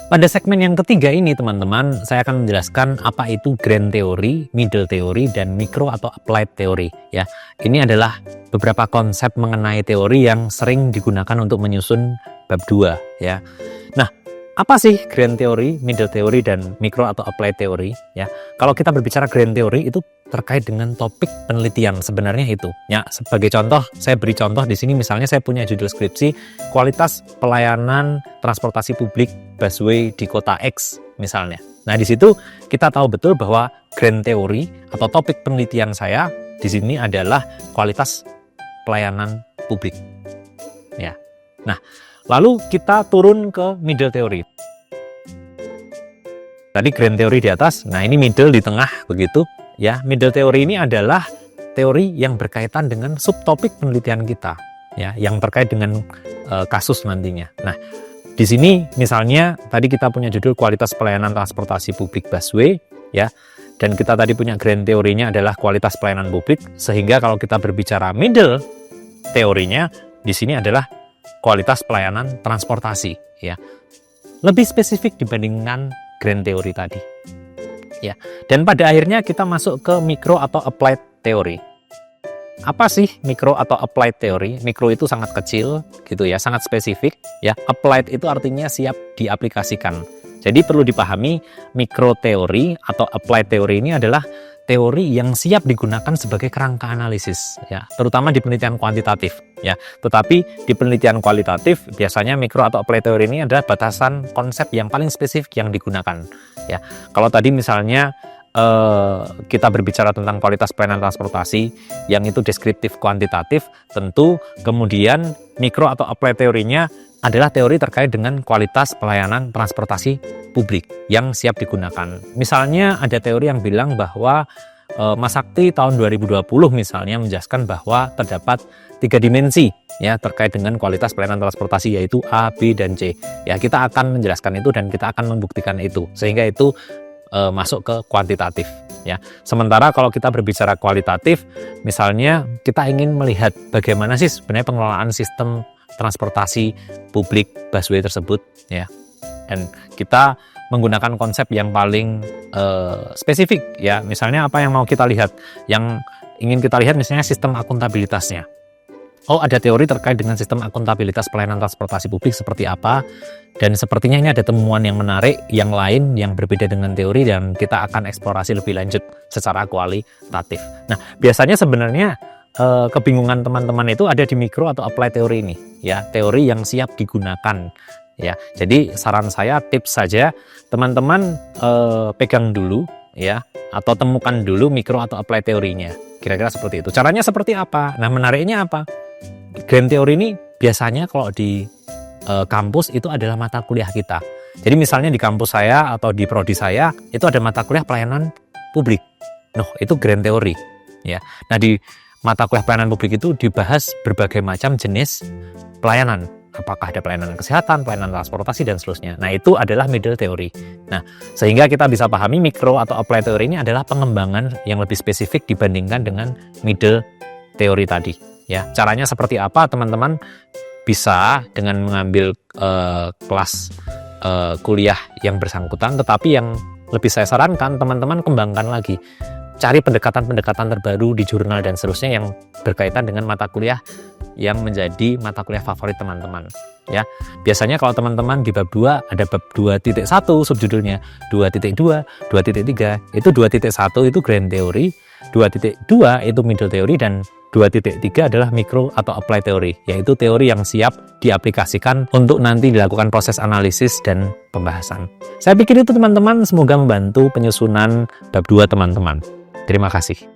Pada segmen yang ketiga ini teman-teman, saya akan menjelaskan apa itu grand theory, middle theory, dan micro atau applied theory ya. Ini adalah beberapa konsep mengenai teori yang sering digunakan untuk menyusun bab 2 ya. Nah, apa sih grand theory, middle theory, dan micro atau applied theory ya? Kalau kita berbicara grand theory itu terkait dengan topik penelitian sebenarnya itu. Ya, sebagai contoh, saya beri contoh di sini misalnya saya punya judul skripsi kualitas pelayanan transportasi publik busway di kota X misalnya. Nah, di situ kita tahu betul bahwa grand theory atau topik penelitian saya di sini adalah kualitas pelayanan publik. Ya. Nah, lalu kita turun ke middle theory. Tadi grand theory di atas, nah ini middle di tengah begitu. Ya, middle theory ini adalah teori yang berkaitan dengan subtopik penelitian kita, ya, yang terkait dengan kasus nantinya. Nah, di sini misalnya tadi kita punya judul kualitas pelayanan transportasi publik busway, ya, dan kita tadi punya grand teorinya adalah kualitas pelayanan publik, sehingga kalau kita berbicara middle teorinya di sini adalah kualitas pelayanan transportasi, ya, lebih spesifik dibandingkan grand teori tadi. Ya, dan pada akhirnya kita masuk ke micro atau applied theory. Apa sih micro atau applied theory? Micro itu sangat kecil gitu ya, sangat spesifik ya. Applied itu artinya siap diaplikasikan. Jadi perlu dipahami micro teori atau applied theory ini adalah teori yang siap digunakan sebagai kerangka analisis ya, terutama di penelitian kuantitatif ya. Tetapi di penelitian kualitatif biasanya micro atau applied theory ini adalah batasan konsep yang paling spesifik yang digunakan ya. Kalau tadi misalnya kita berbicara tentang kualitas pelayanan transportasi yang itu deskriptif kuantitatif, tentu kemudian micro atau applied teorinya adalah teori terkait dengan kualitas pelayanan transportasi publik yang siap digunakan. Misalnya ada teori yang bilang bahwa Mas Sakti tahun 2020 misalnya menjelaskan bahwa terdapat 3 dimensi ya terkait dengan kualitas pelayanan transportasi, yaitu A, B, dan C. Ya, kita akan menjelaskan itu dan kita akan membuktikan itu sehingga itu masuk ke kuantitatif ya. Sementara kalau kita berbicara kualitatif, misalnya kita ingin melihat bagaimana sih sebenarnya pengelolaan sistem transportasi publik busway tersebut ya. Dan kita menggunakan konsep yang paling spesifik ya. Misalnya apa yang mau kita lihat? Yang ingin kita lihat misalnya sistem akuntabilitasnya. Oh, ada teori terkait dengan sistem akuntabilitas pelayanan transportasi publik seperti apa, dan sepertinya ini ada temuan yang menarik yang lain yang berbeda dengan teori dan kita akan eksplorasi lebih lanjut secara kualitatif. Nah, biasanya sebenarnya kebingungan teman-teman itu ada di micro atau applied teori ini ya, teori yang siap digunakan ya. Jadi saran saya, tips saja, teman-teman pegang dulu ya, atau temukan dulu micro atau applied teorinya. Kira-kira seperti itu. Caranya seperti apa? Nah, menariknya apa? Grand teori ini biasanya kalau di kampus itu adalah mata kuliah kita. Jadi misalnya di kampus saya atau di prodi saya itu ada mata kuliah pelayanan publik. Noh, itu grand teori ya. Nah, di mata kuliah pelayanan publik itu dibahas berbagai macam jenis pelayanan. Apakah ada pelayanan kesehatan, pelayanan transportasi, dan seterusnya. Nah, itu adalah middle theory. Nah, sehingga kita bisa pahami micro atau applied theory ini adalah pengembangan yang lebih spesifik dibandingkan dengan middle theory tadi. Ya, caranya seperti apa? Teman-teman bisa dengan mengambil kelas kuliah yang bersangkutan, tetapi yang lebih saya sarankan teman-teman kembangkan lagi. Cari pendekatan-pendekatan terbaru di jurnal dan seterusnya yang berkaitan dengan mata kuliah yang menjadi mata kuliah favorit teman-teman. Ya, biasanya kalau teman-teman di bab 2 ada bab 2.1 subjudulnya 2.2, 2.3, itu 2.1 itu grand theory, 2.2 itu middle theory, dan 2.3 adalah micro atau applied theory, yaitu teori yang siap diaplikasikan untuk nanti dilakukan proses analisis dan pembahasan. Saya pikir itu teman-teman, semoga membantu penyusunan bab 2 teman-teman. Terima kasih.